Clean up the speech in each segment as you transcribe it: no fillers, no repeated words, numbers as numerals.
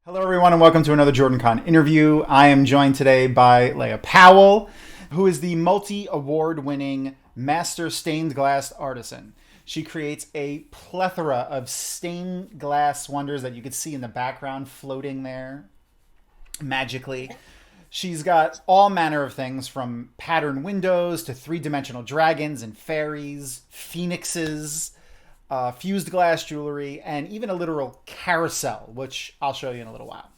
Hello, everyone, and welcome to another JordanCon interview. I am joined today by Leia Powell, who is the multi-award-winning master stained glass artisan. She creates a plethora of stained glass wonders that you can see in the background floating there magically. She's got all manner of things from patterned windows to three-dimensional dragons and fairies, phoenixes, fused glass jewelry, and even a literal carousel, which I'll show you in a little while.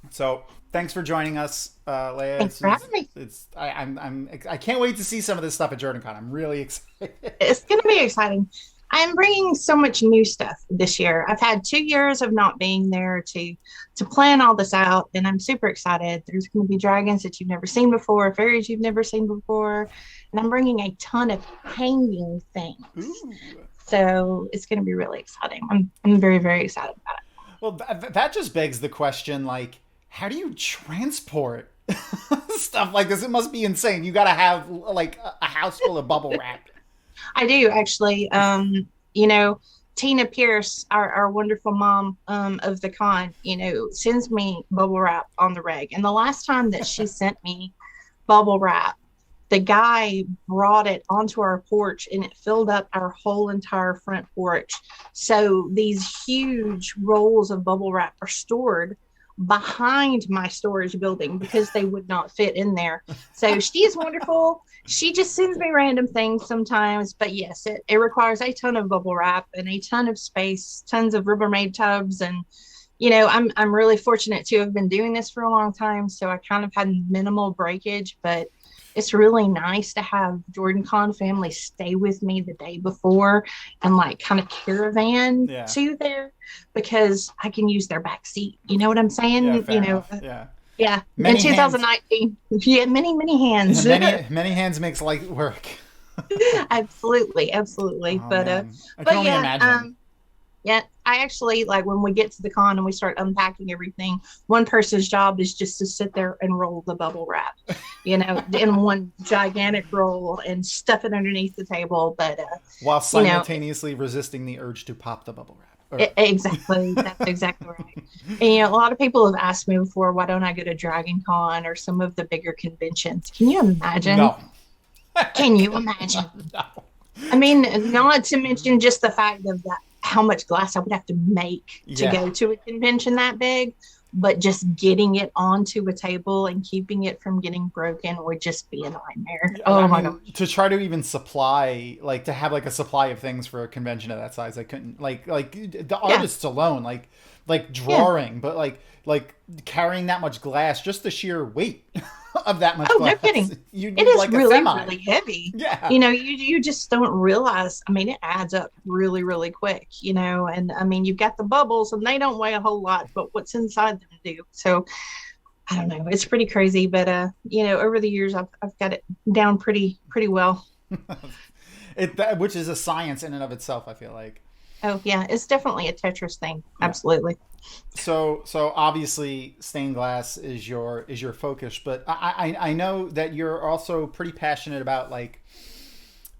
So thanks for joining us, Leia. Thanks for having me. I can't wait to see some of this stuff at JordanCon. I'm really excited. It's going to be exciting. I'm bringing so much new stuff this year. I've had 2 years of not being there to plan all this out, and I'm super excited. There's going to be dragons that you've never seen before, fairies you've never seen before, and I'm bringing a ton of hanging things. Ooh. So it's going to be really exciting. I'm very, very excited about it. Well, that just begs the question, like, how do you transport stuff like this? It must be insane. You got to have like a house full of bubble wrap. I do actually. Tina Pierce, our wonderful mom of the con, sends me bubble wrap on the reg. And the last time that she sent me bubble wrap, the guy brought it onto our porch and it filled up our whole entire front porch. So these huge rolls of bubble wrap are stored behind my storage building because they would not fit in there. So she is wonderful. She just sends me random things sometimes, but yes, it requires a ton of bubble wrap and a ton of space, tons of Rubbermaid tubs. And, I'm really fortunate to have been doing this for a long time. So I kind of had minimal breakage, but it's really nice to have JordanCon family stay with me the day before and like kind of caravan to there because I can use their back seat. You know what I'm saying? Yeah. Many in 2019. Hands. Yeah, many hands. many hands makes light work. Absolutely. Oh, but man. I can only imagine. Yeah, I actually like when we get to the con and we start unpacking everything, one person's job is just to sit there and roll the bubble wrap, in one gigantic roll and stuff it underneath the table. But while simultaneously resisting the urge to pop the bubble wrap. Exactly. That's exactly right. And a lot of people have asked me before, why don't I go to DragonCon or some of the bigger conventions? Can you imagine? No. Can you imagine? No. I mean, not to mention just the fact of that. How much glass I would have to make to go to a convention that big, but just getting it onto a table and keeping it from getting broken would just be a nightmare. My God. To try to even supply, like to have like a supply of things for a convention of that size, I couldn't like the artists alone, like drawing, but like carrying that much glass, just the sheer weight of that much glass. No kidding. It is like really heavy. Yeah. You just don't realize. I mean, it adds up really, really quick, and I mean, you've got the bubbles and they don't weigh a whole lot, but what's inside them do. So I don't know. It's pretty crazy, but over the years I've got it down pretty well. Which is a science in and of itself, I feel like. Oh yeah, it's definitely a Tetris thing. Yeah. Absolutely. So obviously stained glass is your focus, but I know that you're also pretty passionate about like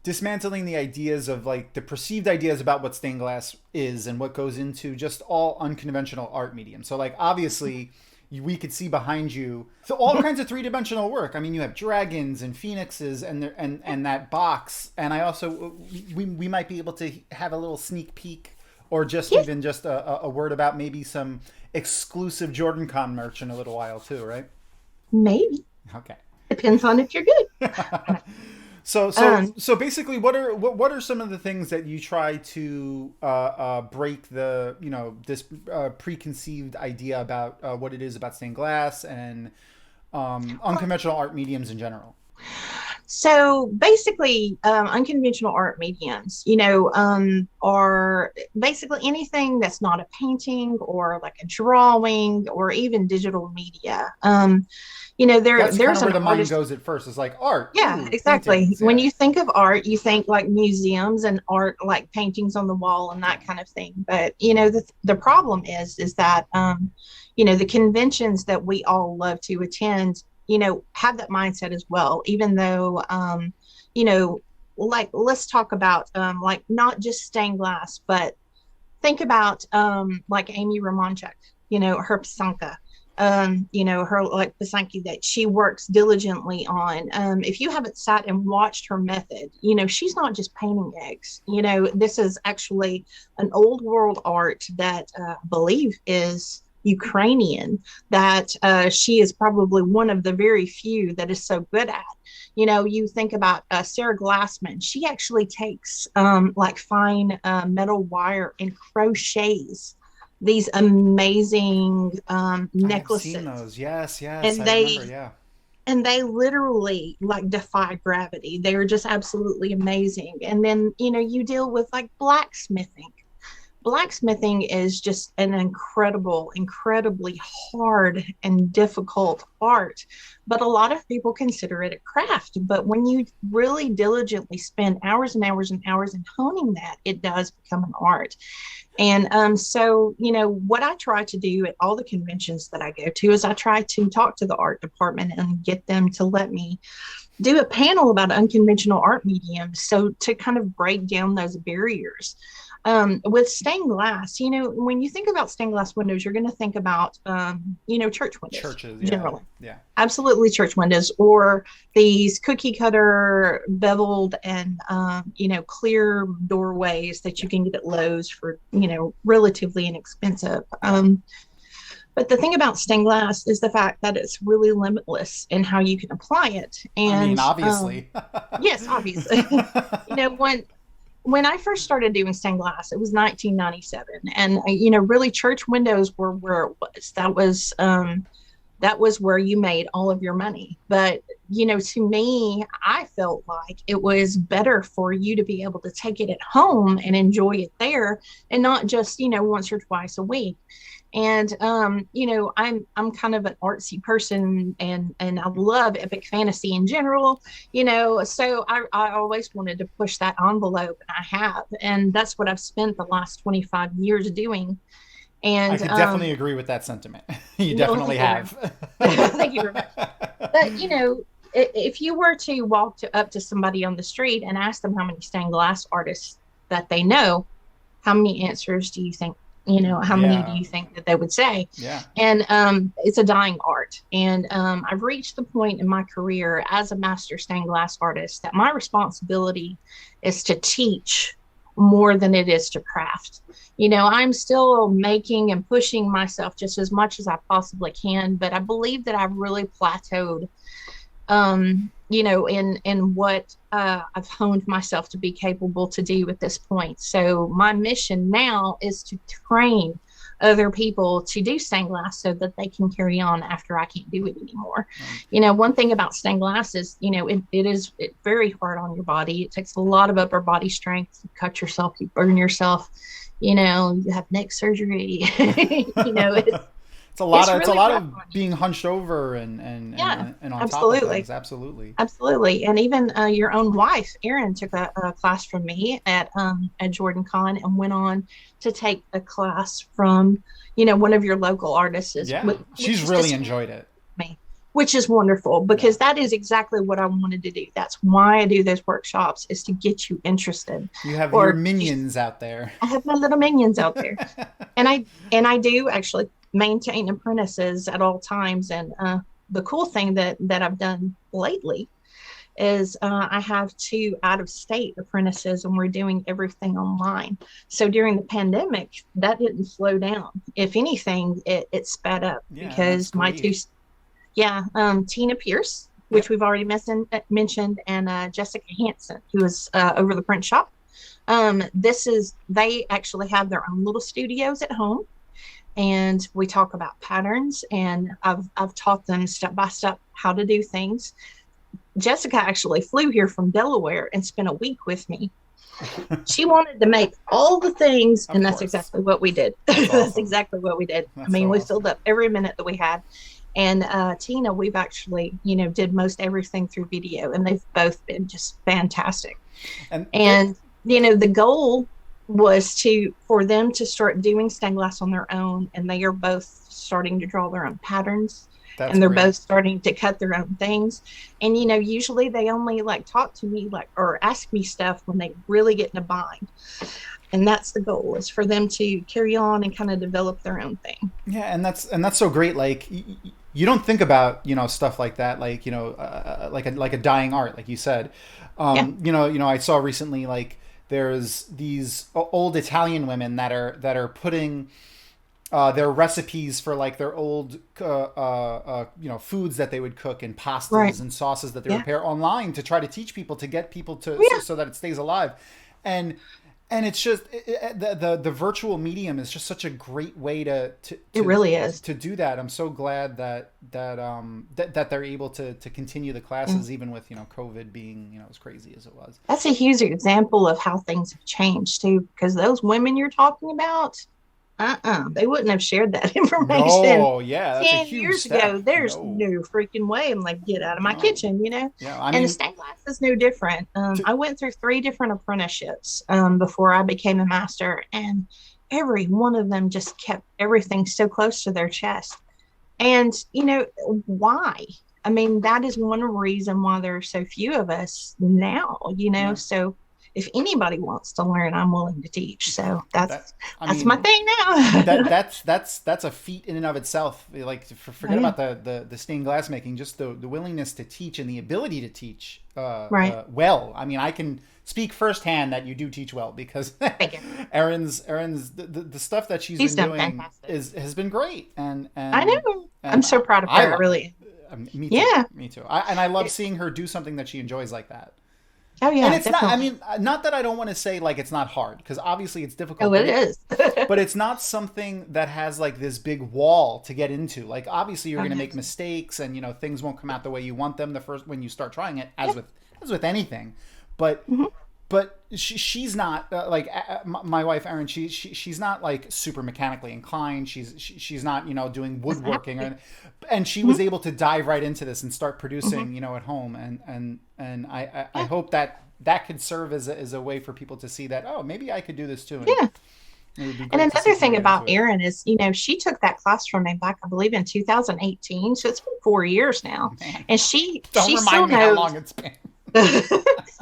dismantling the ideas of like the perceived ideas about what stained glass is and what goes into just all unconventional art medium. So like obviously we could see behind you so all kinds of three-dimensional work. I mean, you have dragons and phoenixes and that box, and I also we might be able to have a little sneak peek or just even just a word about maybe some exclusive JordanCon merch in a little while too, right? Maybe. Okay. Depends on if you're good. So basically, what are some of the things that you try to break the this preconceived idea about what it is about stained glass and unconventional art mediums in general? So basically, unconventional art mediums, are basically anything that's not a painting or like a drawing or even digital media. There's kind of where the mind goes at first. It's like art. Yeah, exactly. When you think of art, you think like museums and art, like paintings on the wall and that kind of thing. But the problem is that the conventions that we all love to attend, have that mindset as well, even though, like, let's talk about, like, not just stained glass, but think about, like Amy Ramonchuk, her pasanka, her like pasanki that she works diligently on. If you haven't sat and watched her method, she's not just painting eggs. This is actually an old world art that I believe is Ukrainian, that she is probably one of the very few that is so good at. You think about Sarah Glassman. She actually takes like fine metal wire and crochets these amazing necklaces. I've seen those. Yes, And I remember. Yeah. and they literally like defy gravity. They're just absolutely amazing. And then you deal with like blacksmithing. Blacksmithing is just an incredibly hard and difficult art, but a lot of people consider it a craft. But when you really diligently spend hours and hours and hours in honing that, it does become an art. And so, what I try to do at all the conventions that I go to is I try to talk to the art department and get them to let me do a panel about unconventional art mediums. So to kind of break down those barriers. With stained glass, when you think about stained glass windows, you're going to think about, church windows. Churches, generally. Yeah. Absolutely, church windows, or these cookie cutter beveled and, clear doorways that you can get at Lowe's for, relatively inexpensive. But the thing about stained glass is the fact that it's really limitless in how you can apply it. And obviously. Yes, obviously. When I first started doing stained glass, it was 1997, and really church windows were where it was. That was where you made all of your money. But to me, I felt like it was better for you to be able to take it at home and enjoy it there, and not just once or twice a week. And I'm kind of an artsy person, and I love epic fantasy in general, so I always wanted to push that envelope, and I have, and that's what I've spent the last 25 years doing. And I could definitely agree with that sentiment. You definitely have. Thank you very much. But if you were to walk up to somebody on the street and ask them how many stained glass artists that they know, how many answers do you think? How many do you think that they would say? Yeah. And it's a dying art. And I've reached the point in my career as a master stained glass artist that my responsibility is to teach more than it is to craft. I'm still making and pushing myself just as much as I possibly can, but I believe that I've really plateaued in what I've honed myself to be capable to do at this point. So my mission now is to train other people to do stained glass so that they can carry on after I can't do it anymore. One thing about stained glass is, it's very hard on your body. It takes a lot of upper body strength. You cut yourself, you burn yourself, you have neck surgery, It's a lot of being hunched over and on absolutely. top of things. Absolutely. And even your own wife, Erin, took a class from me at JordanCon and went on to take a class from, one of your local artists. Yeah, she's really enjoyed it. Which is wonderful, because that is exactly what I wanted to do. That's why I do those workshops, is to get you interested. You have your minions out there. I have my little minions out there. And I do actually maintain apprentices at all times. And the cool thing that I've done lately is I have 2 out-of-state apprentices, and we're doing everything online. So during the pandemic, that didn't slow down. If anything, it sped up, because my 2, Tina Pierce, which we've already mentioned, and Jessica Hansen, who is over the print shop. They actually have their own little studios at home. And we talk about patterns, and I've taught them step by step how to do things. Jessica actually flew here from Delaware and spent a week with me. She wanted to make all the things, and that's exactly what we did. That's exactly what we did. We filled up every minute that we had. And Tina, we've actually, did most everything through video, and they've both been just fantastic. And the goal was for them to start doing stained glass on their own, and they are both starting to draw their own patterns. They're both starting to cut their own things. And usually they only talk to me or ask me stuff when they really get in a bind. And that's the goal, is for them to carry on and kind of develop their own thing. Yeah, and that's so great. Like you don't think about stuff like that, like like a dying art, like you said. Yeah. I saw recently, like there's these old Italian women that are putting their recipes for like their old foods that they would cook, and Right. pastas and sauces that they would Yeah. prepare online to try to teach people, to get people to Yeah. so that it stays alive. And and it's just the virtual medium is just such a great way It really is. to do that. I'm so glad that they're able to continue the Mm. classes, even with COVID being as crazy as it was. That's a huge example of how things have changed too, because those women you're talking about, they wouldn't have shared that information No, yeah, that's a 10 huge years step. ago. There's No, no freaking way. I'm like, get out of my no. kitchen. Yeah, I And the mean, stained glass is no different. to, I went through 3 different apprenticeships before I became a master, and every one of them just kept everything so close to their chest. And, why? I mean, that is one reason why there are so few of us now. yeah, So if anybody wants to learn, I'm willing to teach. So that I that's my mean thing that now. that's a feat in and of itself. Like, Oh, forget yeah. about the stained glass making, just the willingness to teach and the ability to teach Right. well. I mean, I can speak firsthand that you do teach well, because Thank you. Erin's the stuff that she's He's been done doing fantastic. is has been great, and I and know. I'm and so proud of I her. I love it. really. Me too. Yeah. Me too. And I love It- seeing her do something that she enjoys like that. oh, And yeah, it's not, I definitely. mean, not that I don't want to say like it's not hard, because obviously it's difficult, Oh, it is. but it's not something that has like this big wall to get into. Like, obviously you're Oh, going to no. make mistakes, and things won't come out the way you want them the first when you start trying it, Yeah. as with anything. But Hmm. she's not like my wife Erin. She's not like super mechanically inclined. She's not doing woodworking, Exactly. and she Mhm. was able to dive right into this and start Hmm. producing at home. And I Yeah. hope that could serve as a way for people to see that, oh, maybe I could do this too, and Yeah. it would be And great to see another people thing get into about it. Erin is, she took that class from me back, I believe, in 2018. So it's been 4 years now. Man, And she don't she still remind me how knows long it's been.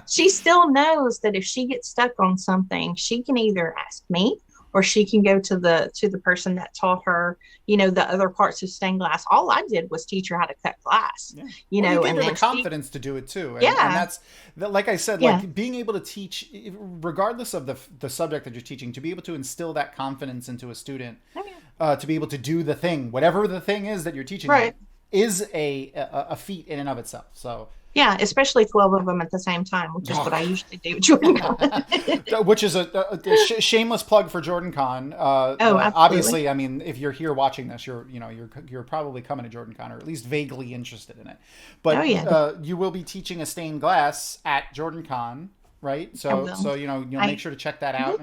she still knows that if she gets stuck on something, she can either ask me, or she can go to the person that taught her, the other parts of stained glass. All I did was teach her how to cut glass, Yeah. Well, you gave and her the then she, confidence to do it too, and yeah, that's that. Like I said, yeah, like being able to teach, regardless of the subject that you're teaching, to be able to instill that confidence into a student, oh, yeah. to be able to do the thing, whatever the thing is that you're teaching them, Right. is a feat in and of itself. So, Yeah, especially 12 of them at the same time, which is what I usually do with JordanCon. which is a shameless plug for JordanCon. Oh, absolutely. Obviously, I mean, if you're here watching this, you're probably coming to JordanCon, or at least vaguely interested in it. Oh, But yeah. you will be teaching a stained glass at JordanCon, right? I So will. you'll I make sure to check that out,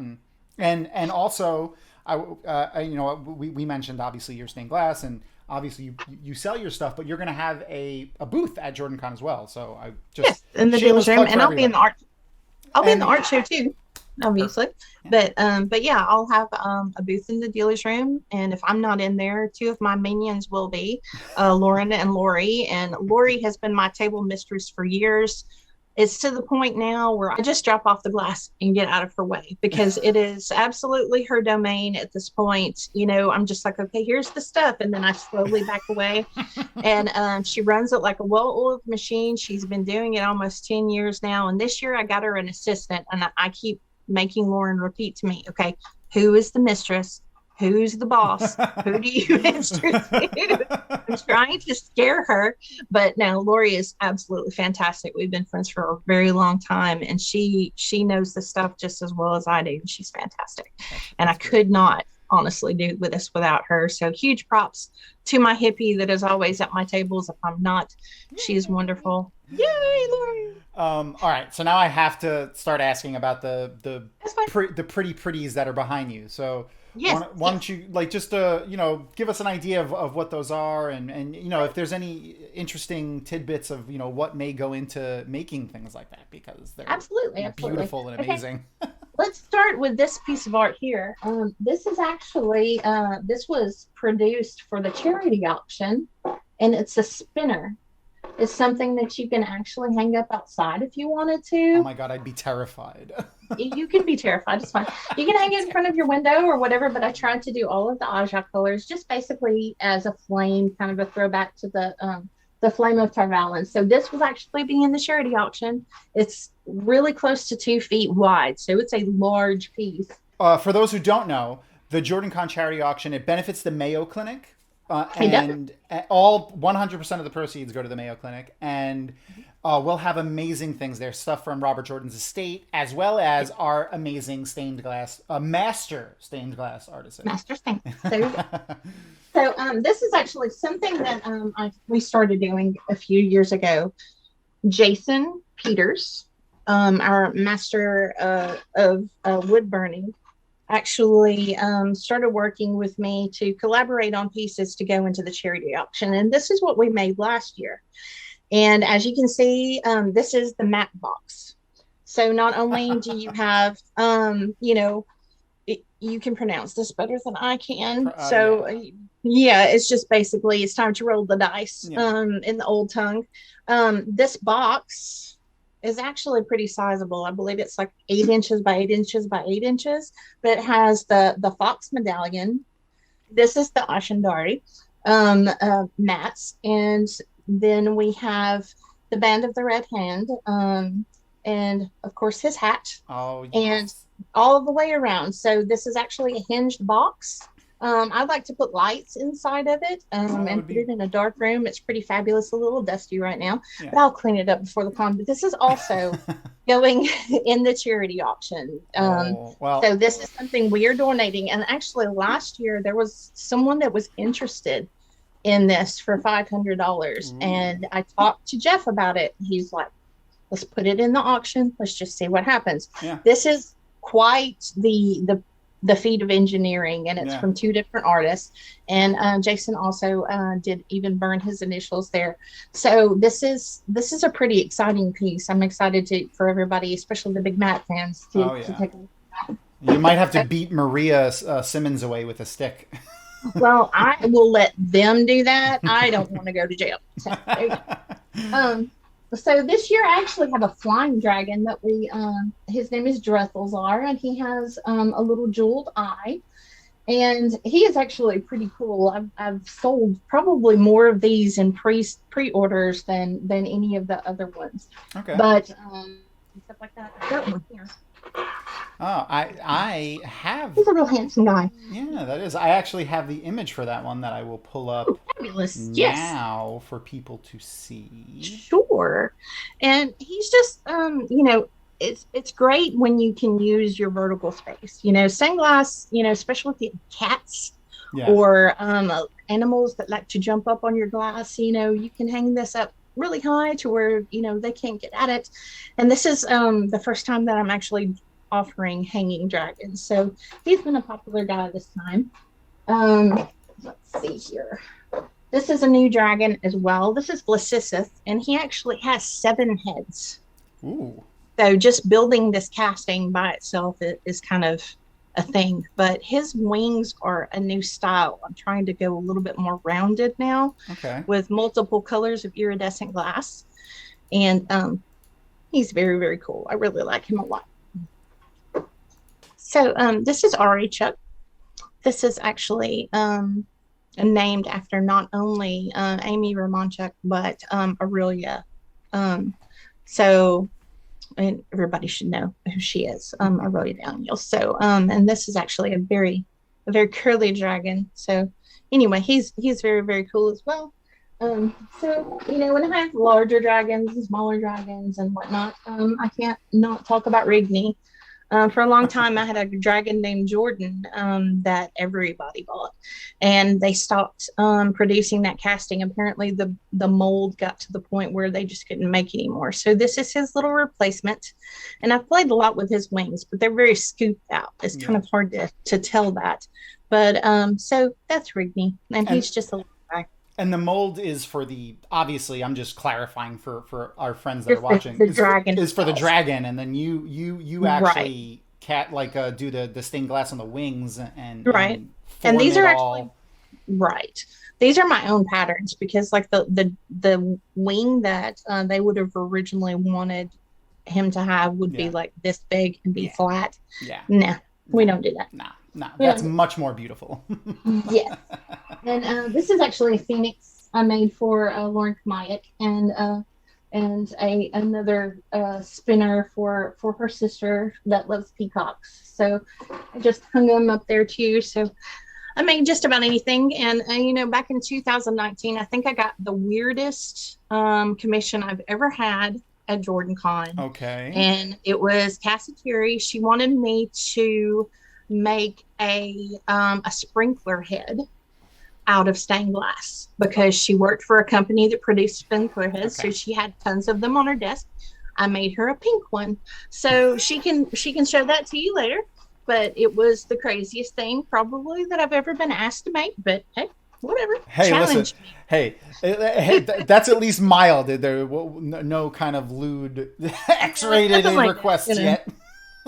and also we mentioned obviously your stained glass, and obviously you sell your stuff, but you're going to have a booth at JordanCon as well. So I Yes, just in the shameless dealer's room, plug for and I'll be in the everybody. art. I'll be in the And art show too, obviously. yeah. But yeah, I'll have a booth in the dealer's room, and if I'm not in there, 2 of my minions will be, Lauren and Lori. And Lori has been my table mistress for years. It's to the point now where I just drop off the glass and get out of her way, because it is absolutely her domain at this point. I'm just like, okay, here's the stuff. And then I slowly back away. And she runs it like a well-oiled machine. She's been doing it almost 10 years now. And this year I got her an assistant, and I keep making Lauren repeat to me, okay, who is the mistress? Who's the boss? Who do you answer to? I'm trying to scare her, but no, Lori is absolutely fantastic. We've been friends for a very long time, and she knows the stuff just as well as I do. She's fantastic, and I That's great. could not honestly do this without her. So huge props to my hippie that is always at my tables if I'm not. She is wonderful. Yay, Lori! All right, so now I have to start asking about the That's fine. the pretties that are behind you. So Yes, why yes. don't you like just give us an idea of what those are, and if there's any interesting tidbits of what may go into making things like that, because they're Absolutely, absolutely. beautiful and Okay, amazing. let's start with this piece of art here. This is actually, this was produced for the charity auction, and it's a spinner. is something that you can actually hang up outside if you wanted Oh to. my God, I'd be terrified. You can be terrified. It's fine. You can hang it in front of your window or whatever, but I tried to do all of the Aja colors just basically as a flame, kind of a throwback to the flame of Tarvalin. So this was actually being in the charity auction. It's really close to 2 feet wide, so it's a large piece. For those who don't know, the JordanCon charity auction, it benefits the Mayo Clinic, It does. and all 100% of the proceeds go to the Mayo Clinic, and we'll have amazing things there, stuff from Robert Jordan's estate, as well as our amazing stained glass, master stained glass artisan. Master stamp. So this is actually something that we started doing a few years ago. Jason Peters, our master of wood burning, actually started working with me to collaborate on pieces to go into the charity auction. And this is what we made last year. And as you can see, this is the mat box. So not only do you have, you can pronounce this better than I can. Yeah, it's just basically it's time to roll the dice in the old tongue. This box is actually pretty sizable. I believe it's like 8 inches by 8 inches by 8 inches, but it has the fox medallion. This is the Ashendari mats, and then we have the band of the red hand, and of course his hat. Oh, yes. And all the way around. So this is actually a hinged box. I like to put lights inside of it and put it in a dark room. It's pretty fabulous, a little dusty right now, but I'll clean it up before the con. But this is also going in the charity auction. So this is something we are donating. And actually last year there was someone that was interested in this for $500. And I talked to Jeff about it. He's like, let's put it in the auction. Let's just see what happens. Yeah. This is quite the feat of engineering, and it's from 2 different artists. And Jason also did even burn his initials there. So this is a pretty exciting piece. I'm excited for everybody, especially the big Matt fans, to take a look at. You might have to beat Maria Simmons away with a stick. Well, I will let them do that. I don't want to go to jail. So this year I actually have a flying dragon that his name is Drethelsar, and he has a little jeweled eye, and he is actually pretty cool. I've sold probably more of these in pre-orders than any of the other ones. Okay. But stuff like that. I got one here. Oh, I have. He's a real handsome guy. Yeah, that is. I actually have the image for that one that I will pull up now for people to see. Sure. And he's just, it's great when you can use your vertical space. Stained glass, especially with the cats or animals that like to jump up on your glass, you can hang this up really high to where, they can't get at it. And this is the first time that I'm actually offering hanging dragons. So he's been a popular guy this time. Let's see here. This is a new dragon as well. This is Blasisith, and he actually has 7 heads. Ooh. So just building this casting by itself is kind of a thing. But his wings are a new style. I'm trying to go a little bit more rounded now with multiple colors of iridescent glass. And he's very, very cool. I really like him a lot. So this is Ari Chuck. This is actually named after not only Amy Romanchuk, but Aurelia. And everybody should know who she is, Aurelia Daniels. So, and this is actually a very curly dragon. So anyway, he's very, very cool as well. So, when I have larger dragons and smaller dragons and whatnot, I can't not talk about Rigney. For a long time, I had a dragon named Jordan that everybody bought, and they stopped producing that casting. Apparently, the mold got to the point where they just couldn't make anymore. So this is his little replacement, and I've played a lot with his wings, but they're very scooped out. It's kind of hard to tell that. But so that's Rigney, and he's just a little guy. And the mold is for obviously, I'm just clarifying for our friends that are watching. The dragon is for the dragon, and then you actually do the stained glass on the wings and and these are actually Right. These are my own patterns because like the wing that they would have originally wanted him to have would be Yeah. like this big and be Yeah. flat. Yeah. Nah, we Nah. don't do that. Nah. Nah. We That's don't do much more beautiful. that. Yes. And this is actually a phoenix I made for Lauren Kamayak and a another spinner for her sister that loves peacocks. So I just hung them up there too. So I made just about anything. And, back in 2019, I think I got the weirdest commission I've ever had at JordanCon. Okay. And it was Cassie Terry. She wanted me to make a sprinkler head out of stained glass because she worked for a company that produced sprinkler heads. Okay. So she had tons of them on her desk. I made her a pink one. So she can show that to you later. But it was the craziest thing probably that I've ever been asked to make. But hey, whatever. Hey, Challenge listen. Hey, that's at least mild. There no kind of lewd X-rated requests yet.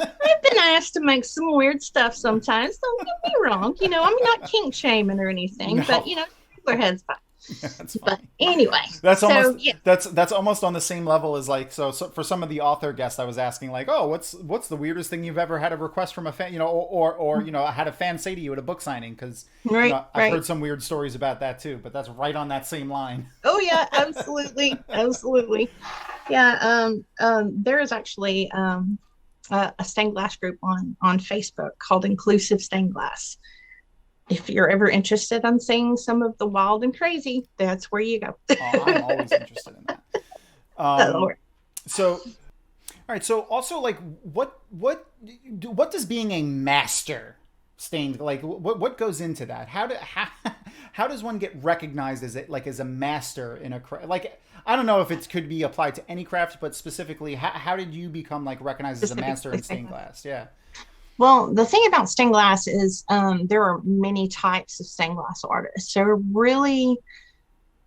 I've been asked to make some weird stuff sometimes. Don't get me wrong. I'm not kink shaming or anything, No. but their head's fine. Yeah, that's fine. But anyway, that's almost on the same level as like so for some of the author guests I was asking like, oh, what's the weirdest thing you've ever had a request from a fan, or had a fan say to you at a book signing, because I've heard some weird stories about that too, but that's right on that same line. Oh yeah, absolutely. Absolutely. Yeah, there is actually a stained glass group on Facebook called Inclusive Stained Glass. If you're ever interested in seeing some of the wild and crazy, that's where you go. I'm always interested in that. So, all right. So also, like, what does being a master stained, like, what goes into that? How does one get recognized as a master in a craft? Like, I don't know if it could be applied to any craft, but specifically, how did you become like recognized as a master in stained glass? Yeah. Well, the thing about stained glass is there are many types of stained glass artists. So really,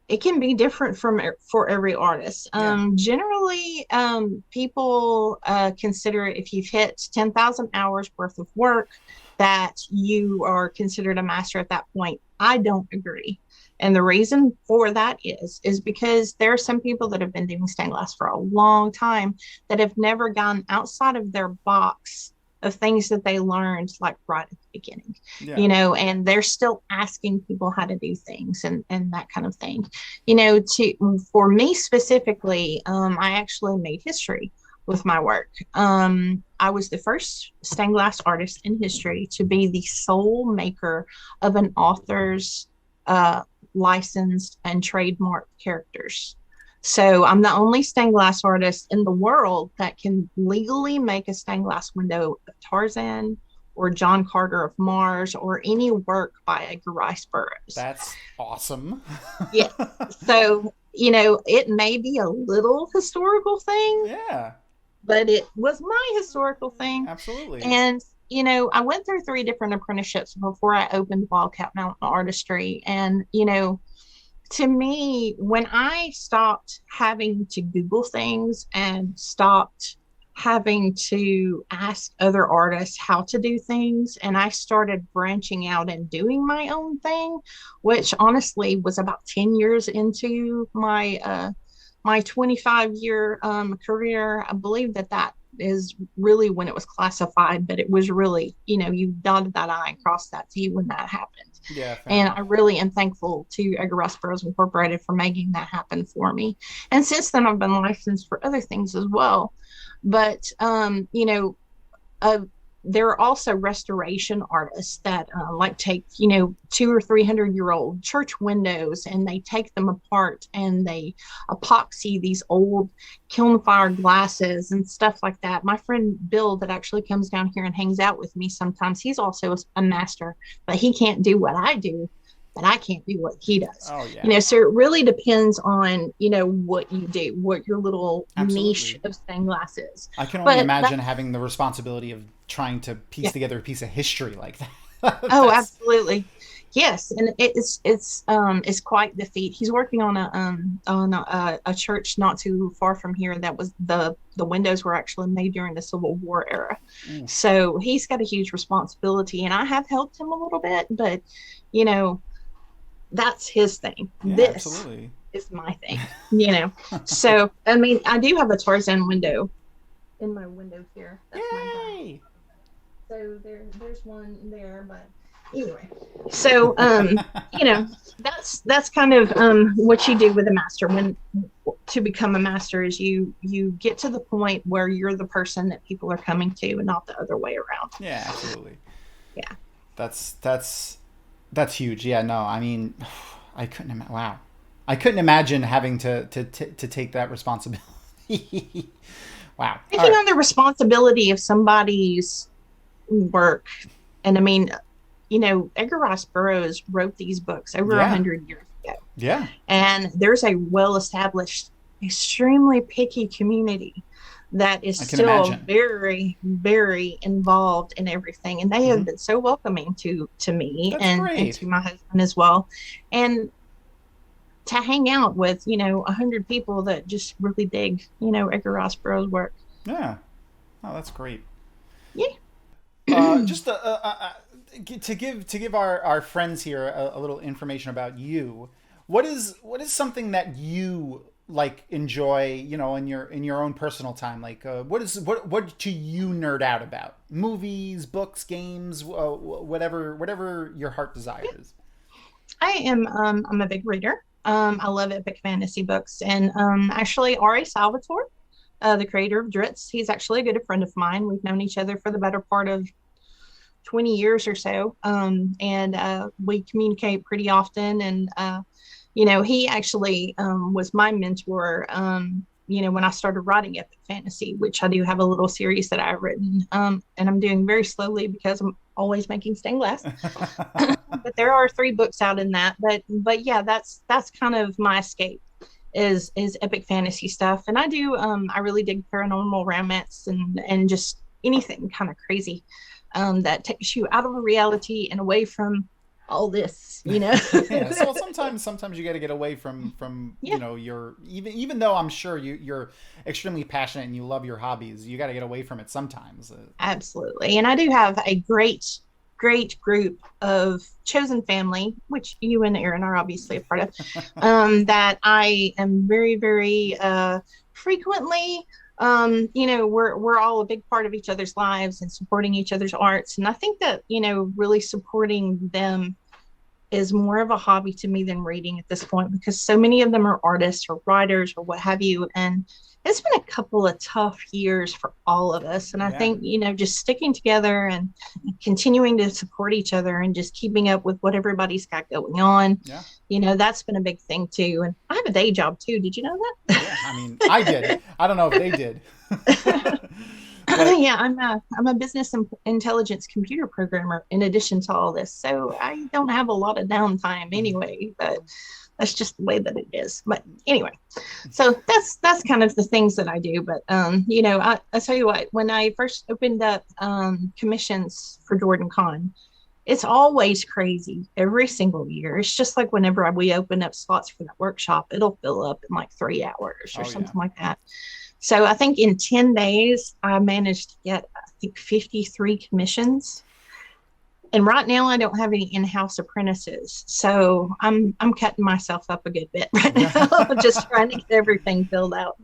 it can be different for every artist. Generally, people consider if you've hit 10,000 hours worth of work that you are considered a master at that point. I don't agree. And the reason for that is because there are some people that have been doing stained glass for a long time that have never gone outside of their box of things that they learned like right at the beginning, and they're still asking people how to do things and that kind of thing. For me specifically, I actually made history with my work. I was the first stained glass artist in history to be the sole maker of an author's licensed and trademarked characters. So I'm the only stained glass artist in the world that can legally make a stained glass window of Tarzan or John Carter of Mars or any work by Edgar Rice Burroughs. That's awesome. Yeah. So, it may be a little historical thing. Yeah. But it was my historical thing. Absolutely. And, I went through 3 different apprenticeships before I opened Wildcat Mountain Artistry. And, to me, when I stopped having to Google things and stopped having to ask other artists how to do things, and I started branching out and doing my own thing, which honestly was about 10 years into my 25-year career, I believe that is really when it was classified, but it was really, you dotted that I and crossed that T when that happened. Yeah. And I really am thankful to Edgar Rice Burroughs Incorporated for making that happen for me. And since then, I've been licensed for other things as well. But, there are also restoration artists that take 200 or 300-year-old church windows, and they take them apart and they epoxy these old kiln fired glasses and stuff like that. My friend Bill that actually comes down here and hangs out with me sometimes, he's also a master, but he can't do what I do, but I can't do what he does. Oh, yeah. So it really depends on, what you do, what your little niche of stained glass is. I can only imagine having the responsibility of trying to piece together a piece of history like that. Oh, absolutely. Yes. And it's quite the feat. He's working on a church not too far from here that was the windows were actually made during the Civil War era. So he's got a huge responsibility, and I have helped him a little bit, but that's his thing. Yeah, This absolutely. is my thing, you know. So I mean, I do have a Tarzan window in my window here. That's my guy. Yay! So there's one there, but anyway. So you know, that's kind of what you do with a master when to become a master is you get to the point where you're the person that people are coming to and not the other way around. Yeah, absolutely. Yeah. That's huge. Yeah, no, I mean, I couldn't imagine. Wow, I couldn't imagine having to take that responsibility. Wow. All Taking right. on the responsibility of somebody's work. And I mean, you know, Edgar Rice Burroughs wrote these books over a Yeah. 100 years ago. Yeah. And there's a well-established, extremely picky community that is I can still imagine. very, very involved in everything. And they have Hmm. been so welcoming to me That's and to great. my husband as well. And to hang out with, you know, 100 people that just really dig, you know, Edgar Rice Burroughs' work. Yeah. Oh, that's great. Yeah. Just to give our friends here a little information about you. What is something that you like enjoy, you know, in your own personal time? Like, what do you nerd out about? Movies, books, games, whatever your heart desires. I am I'm a big reader. I love epic fantasy books, and actually R.A. Salvatore, the creator of Dritz, he's actually a good friend of mine. We've known each other for the better part of 20 years or so, and we communicate pretty often. And you know, he actually was my mentor. You know, when I started writing epic fantasy, which I do have a little series that I've written, and I'm doing very slowly because I'm always making stained glass. But there are 3 books out in that. But yeah, that's kind of my escape is epic fantasy stuff. And I really dig paranormal romance and just anything kind of crazy that takes you out of reality and away from all this, you know. Yeah, so sometimes you got to get away from Yeah, you know your even though I'm sure you're extremely passionate and you love your hobbies, you got to get away from it sometimes. absolutely. And I do have a great group of chosen family, which you and Aaron are obviously a part of, that I am very frequently. You know, we're all a big part of each other's lives and supporting each other's arts. And I think that, you know, really supporting them is more of a hobby to me than reading at this point because so many of them are artists or writers or what have you. And it's been a couple of tough years for all of us. And I Yeah, think, you know, just sticking together and continuing to support each other and just keeping up with what everybody's got going on, yeah, you know, that's been a big thing too. And I have a day job too. Did you know yeah. I mean, I did. I don't know if they did, that? but Yeah, I'm a business intelligence computer programmer in addition to all this. So I don't have a lot of downtime anyway, but that's just the way that it is. But anyway, so that's kind of the things that I do. But you know, I tell you what, when I first opened up commissions for JordanCon, it's always crazy every single year. It's just like whenever we open up slots for that workshop, it'll fill up in like 3 hours or oh yeah, something like that. So I think in 10 days, I managed to get, I think, 53 commissions. And right now I don't have any in-house apprentices. So I'm cutting myself up a good bit right now, just trying to get everything filled out.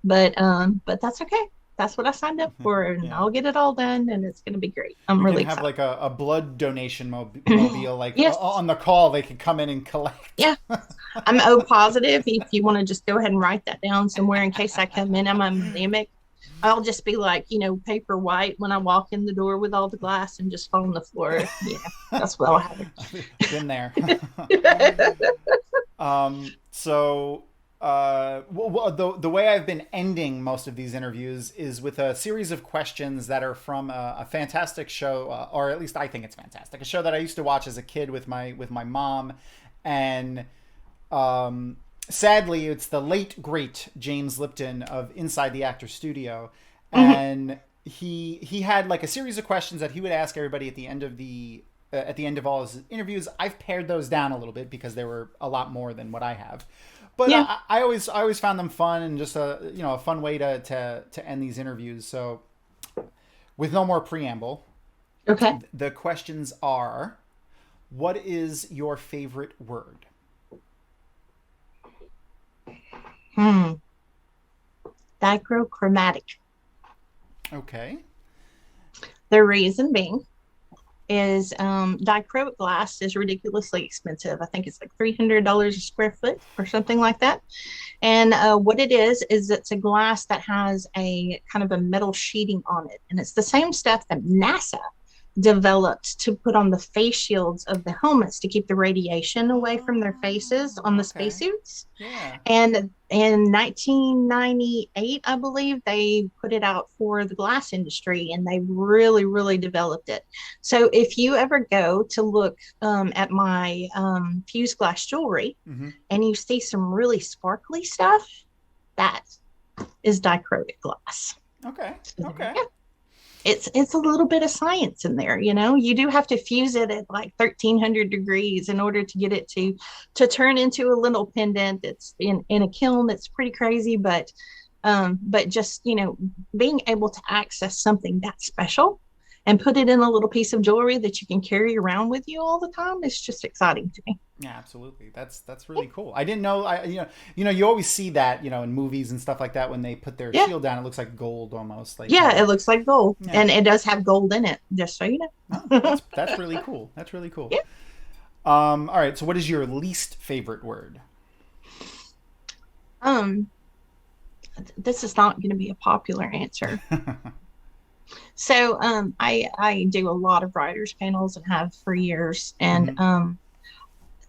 But that's okay. That's what I signed up for, and yeah. I'll get it all done, and it's going to be great. I'm We can really have excited. like a blood donation mobile, like Yes. on the call they can come in and collect. Yeah. I'm O positive. If you want to just go ahead and write that down somewhere in case I come in, I'm anemic. I'll just be like, you know, paper white when I walk in the door with all the glass and just fall on the floor. Yeah, that's what I'll have. Been there. So the way I've been ending most of these interviews is with a series of questions that are from a fantastic show, or at least I think it's fantastic. A show that I used to watch as a kid with my mom, and sadly, it's the late great James Lipton of Inside the Actor Studio, Mhm. and he had like a series of questions that he would ask everybody at the end of all his interviews. I've pared those down a little bit because there were a lot more than what I have. But Yeah. I always found them fun and just a fun way to end these interviews. So with no more preamble, Okay. the questions are: what is your favorite word? Hmm. Dichromatic. Okay. The reason being is dichroic glass is ridiculously expensive. I think it's like $300 a square foot or something like that. And what it is it's a glass that has a kind of a metal sheeting on it. And it's the same stuff that NASA developed to put on the face shields of the helmets to keep the radiation away from their faces on the Okay. spacesuits. Yeah. And in 1998, I believe, they put it out for the glass industry and they really, really developed it. So if you ever go to look at my fused glass jewelry Mm-hmm. and you see some really sparkly stuff, that is dichroic glass. Okay. So Okay. it's a little bit of science in there. You do have to fuse it at like 1300 degrees in order to get it to turn into a little pendant. It's in a kiln. It's pretty crazy, but just being able to access something that special and put it in a little piece of jewelry that you can carry around with you all the time is just exciting to me. Yeah, absolutely. That's really cool. I didn't know. You always see that in movies and stuff like that when they put their Yeah. shield down. It looks like gold almost. Like Yeah, it looks like gold, yeah. and it does have gold in it, just so you know. Oh, that's really cool. That's really cool. Yeah. All right. So, what is your least favorite word? Um, this is not going to be a popular answer. So I do a lot of writers panels and have for years, and Mhm.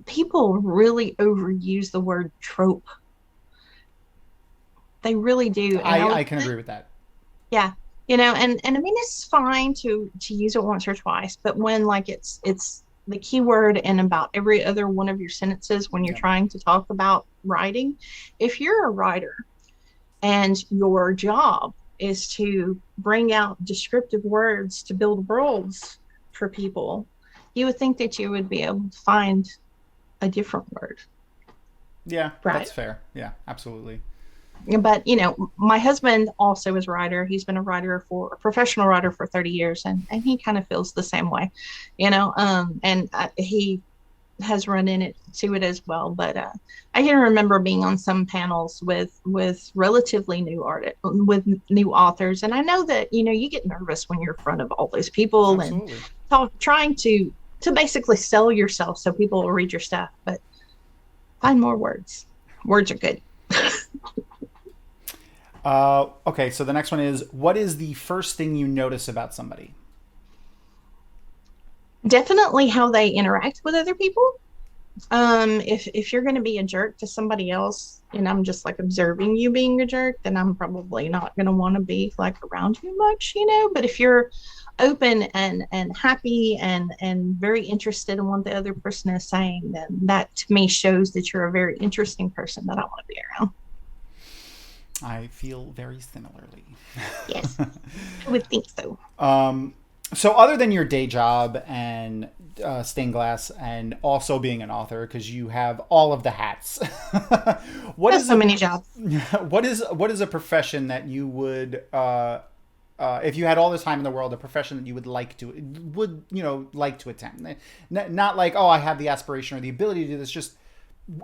people really overuse the word trope. They really do, and I can agree with that. yeah, and I mean it's fine to use it once or twice, but when like it's the key word in about every other one of your sentences when you're Yeah. trying to talk about writing, if you're a writer and your job is to bring out descriptive words to build worlds for people, you would think that you would be able to find a different word, Yeah, right? that's fair. Yeah, absolutely. But my husband also is a writer. He's been a professional writer for 30 years, and he kind of feels the same way, and he has run into it as well. But I can remember being on some panels with relatively new with new authors, and I know that you get nervous when you're in front of all those people and Absolutely. trying to basically sell yourself so people will read your stuff. But find more words. Words are good. Okay, so the next one is, what is the first thing you notice about somebody? Definitely how they interact with other people. If you're going to be a jerk to somebody else and I'm just like observing you being a jerk, then I'm probably not going to want to be like around you much. But if you're open and happy and very interested in what the other person is saying, then that to me shows that you're a very interesting person that I want to be around. I feel very similarly. Yes, I would think so. So, other than your day job and stained glass, and also being an author, because you have all of the hats, what There's is so many jobs. what is a profession that you would, if you had all the time in the world, a profession that you would like to attempt? Not like, oh, I have the aspiration or the ability to do this, just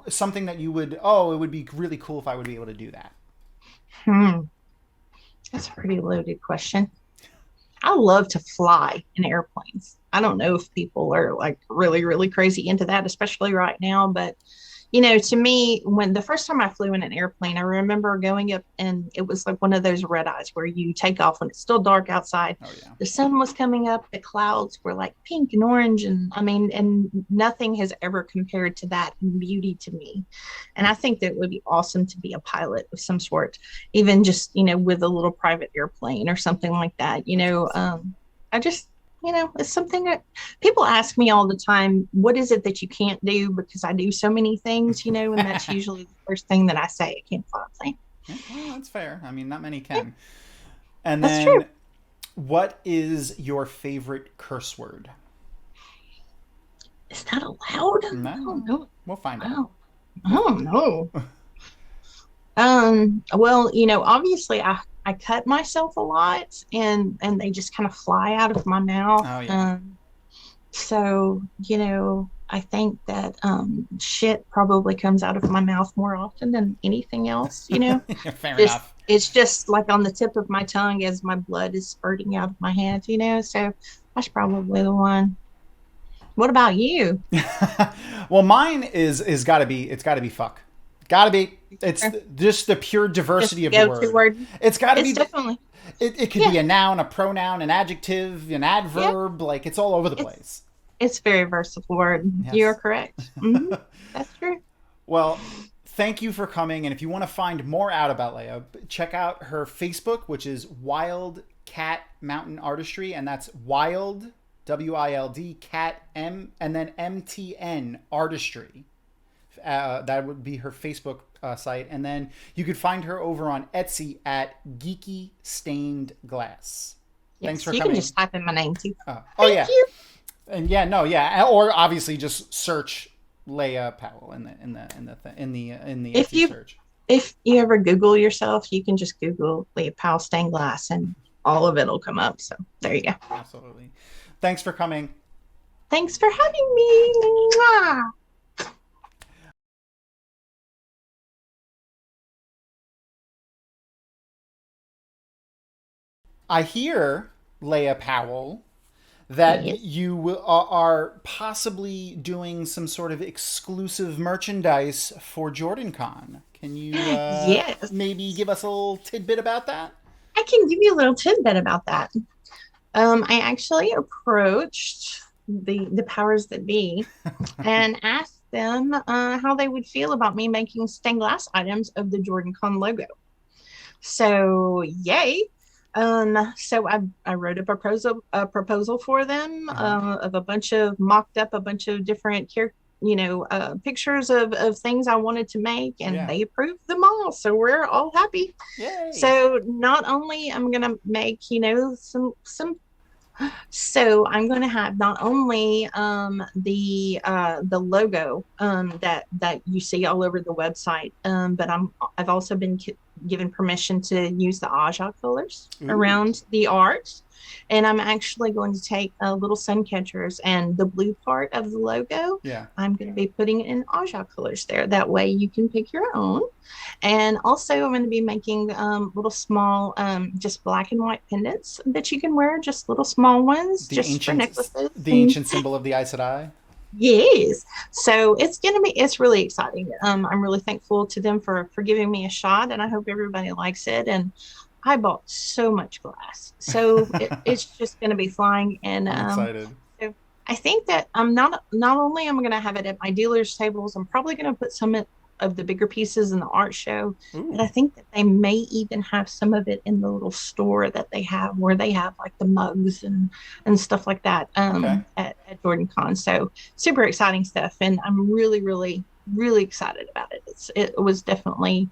something that you would, oh, it would be really cool if I would be able to do that. Hmm. That's a pretty loaded question. I love to fly in airplanes. I don't know if people are like really, really crazy into that, especially right now. But, to me, when the first time I flew in an airplane, I remember going up and it was like one of those red eyes where you take off when it's still dark outside. Oh yeah. The sun was coming up, the clouds were like pink and orange. And I mean, and nothing has ever compared to that in beauty to me. And I think that it would be awesome to be a pilot of some sort, even just, with a little private airplane or something like that. I just, it's something that people ask me all the time, what is it that you can't do? Because I do so many things, and that's usually the first thing that I say. I can't fly a plane. Yeah, well, that's fair. I mean, not many can. And That's then, true. what is your favorite curse word? Is that allowed? I don't No, know. we'll find out. Wow. I don't know. Well, obviously I cut myself a lot and they just kind of fly out of my mouth. Oh yeah. So, I think that shit probably comes out of my mouth more often than anything else, you know. Fair Just enough. it's just like on the tip of my tongue as my blood is spurting out of my hands, you know. So that's probably the one. What about you? Well, mine is got to be, it's got to be fuck. Got to be. It's just the pure Just diversity the of the go-to word. word. It's got to It's be. definitely It could yeah, be a noun, a pronoun, an adjective, an yeah. adverb. Like it's all over the It's place. it's very versatile word. You're Yes. correct. That's true. Well, thank you for coming. And if you want to find more out about Leia, check out her Facebook, which is Wild Cat Mountain Artistry, and that's Wild WILD Cat M and then MTN Artistry. That would be her Facebook site, and then you could find her over on Etsy at Geeky Stained Glass. Thanks Yes, for you can coming. just type in my name too. Oh Thank yeah, you. and yeah, no, yeah, or obviously just search Leia Powell in the If Etsy you search. if you ever Google yourself, you can just Google Leia Powell stained glass and all of it'll come up. So there you go. Absolutely. Thanks for coming. Thanks for having me. Mwah. I hear, Leia Powell, that Yes. you are possibly doing some sort of exclusive merchandise for JordanCon. Can you Yes. maybe give us a little tidbit about that? I can give you a little tidbit about that. I actually approached the powers that be and asked them how they would feel about me making stained glass items of the JordanCon logo. So yay. So I wrote a proposal for them Uh-huh. of a bunch of mocked up a bunch of different pictures of things I wanted to make, and Yeah. they approved them all. So we're all happy. Yay. So not only I'm gonna make some so I'm going to have not only the logo that you see all over the website, but I've also been given permission to use the Aja colors Ooh. around the art, and I'm actually going to take little sun catchers and the blue part of the logo. Yeah. I'm going to be putting in Aja colors there. That way you can pick your own. And also, I'm going to be making little small, just black and white pendants that you can wear, just little small ones, The just for ancient necklaces. the And ancient symbol of the Aes Sedai. yes, so it's really exciting. I'm really thankful to them for giving me a shot, and I hope everybody likes it. And I bought so much glass, so it's just going to be flying. And I'm excited. so I think that I'm not only am I going to have it at my dealers' tables, I'm probably going to put some of the bigger pieces in the art show, but I Ooh. think that they may even have some of it in the little store that they have where they have like the mugs and stuff like that Okay. at JordanCon. So super exciting stuff, and I'm really really excited about it. It was definitely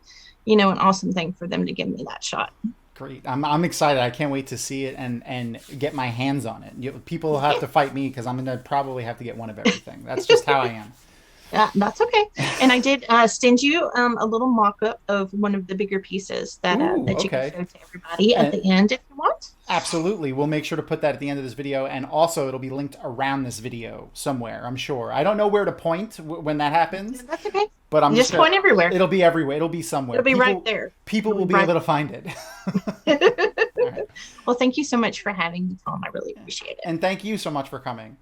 an awesome thing for them to give me that shot. Great. I'm excited. I can't wait to see it and get my hands on it. People have to fight me because I'm going to probably have to get one of everything. That's just how I am. That's okay. And I did send you a little mock-up of one of the bigger pieces Ooh, that you can okay. show to everybody at And the end if you want. absolutely. We'll make sure to put that at the end of this video. And also, it'll be linked around this video somewhere, I'm sure. I don't know where to point when that happens, That's okay. but I'm Just just going point everywhere. it'll be everywhere. It'll be somewhere. It'll be right there. People It'll will be be right able to find it. there. All right. Well, thank you so much for having me, Thom. I really appreciate it. And thank you so much for coming.